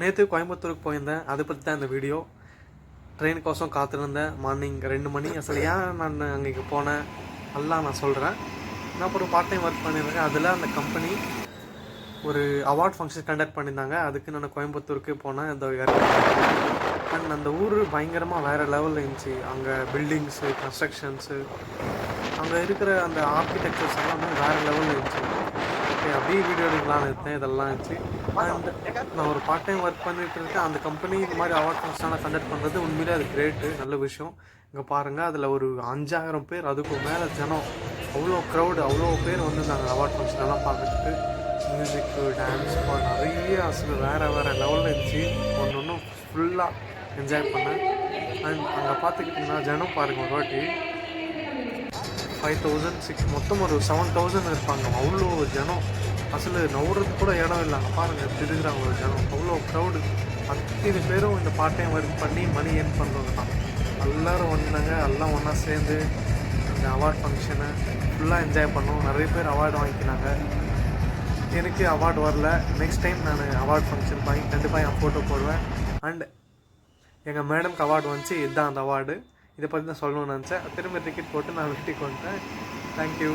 நேற்று கோயம்புத்தூருக்கு போயிருந்தேன். அதை பற்றி தான் இந்த வீடியோ. ட்ரெயினுக்கோசம் காத்திருந்தேன். மார்னிங் 2 மணி. அசல் ஏன் நான் அன்றைக்கி போனேன் எல்லாம் நான் சொல்கிறேன். நான் அப்புறம் பார்ட் டைம் ஒர்க் பண்ணியிருக்கேன். அதில் அந்த கம்பெனி ஒரு அவார்ட் ஃபங்க்ஷன் கண்டக்ட் பண்ணியிருந்தாங்க. அதுக்கு நான் கோயம்புத்தூருக்கு போனேன். இந்த அண்ட் அந்த ஊர் பயங்கரமாக வேறு லெவலில் இருந்துச்சு. அங்கே பில்டிங்ஸு, கன்ஸ்ட்ரக்ஷன்ஸு, அங்கே இருக்கிற அந்த ஆர்கிடெக்சர்ஸ் எல்லாமே வேறு லெவலில் இருந்துச்சு. ஓகே, அப்படியே வீடியோ எடுக்கலான்னு இருந்தேன். இதெல்லாம் இருந்துச்சு. அண்ட் நான் ஒரு பார்ட் டைம் ஒர்க் பண்ணிகிட்டு இருக்கேன். அந்த கம்பெனி இது மாதிரி அவார்ட் ஃபங்க்ஷனாக கண்டக்ட் பண்ணுறது உண்மையிலே அது கிரேட்டு, நல்ல விஷயம். இங்கே பாருங்கள், அதில் ஒரு 5000 பேர், அதுக்கு மேலே ஜனம், அவ்வளோ க்ரௌடு, அவ்வளோ பேர் வந்திருந்தாங்க அவார்ட் ஃபங்க்ஷனெல்லாம் பார்க்குறதுக்கு. மியூசிக்கு, டான்ஸ், நிறைய அசல் வேறு லெவலில் இருந்துச்சு. ஒன்று ஃபுல்லாக என்ஜாய் பண்ணேன். அண்ட் அங்கே பார்த்துக்கிட்டிங்கன்னா ஜனம் பாருங்கள், ஒரு வாட்டி 5000, 6 மொத்தம் ஒரு 7000 இருப்பாங்க. அவ்வளோ ஜனம், அசல் நவுறதுக்கு கூட இடம் இல்லை. அங்கே பாருங்கள் எப்படி இருக்கிறாங்க ஒரு ஜனம், அவ்வளோ க்ரௌடு. அத்தனை பேரும் இந்த பார்ட் டைம் ஒர்க் பண்ணி மணி ஏர்ன் பண்ணுறவங்க தான். எல்லோரும் வந்தாங்க, எல்லாம் ஒன்றா சேர்ந்து அந்த அவார்ட் ஃபங்க்ஷனை ஃபுல்லாக என்ஜாய் பண்ணோம். நிறைய பேர் அவார்டு வாங்கிக்கினாங்க. எனக்கு அவார்டு வரல. நெக்ஸ்ட் டைம் நான் அவார்ட் ஃபங்க்ஷன் கண்டிப்பாக என் ஃபோட்டோ போடுவேன். அண்ட் எங்கள் மேடம்க்கு அவார்டு வந்துச்சு. இதுதான் அந்த அவார்டு. இதை பற்றி தான் சொல்லணும்னு நினச்சேன். திரும்ப டிக்கெட் போட்டு நான் வீட்டுக்கு வந்துட்டேன். தேங்க்யூ.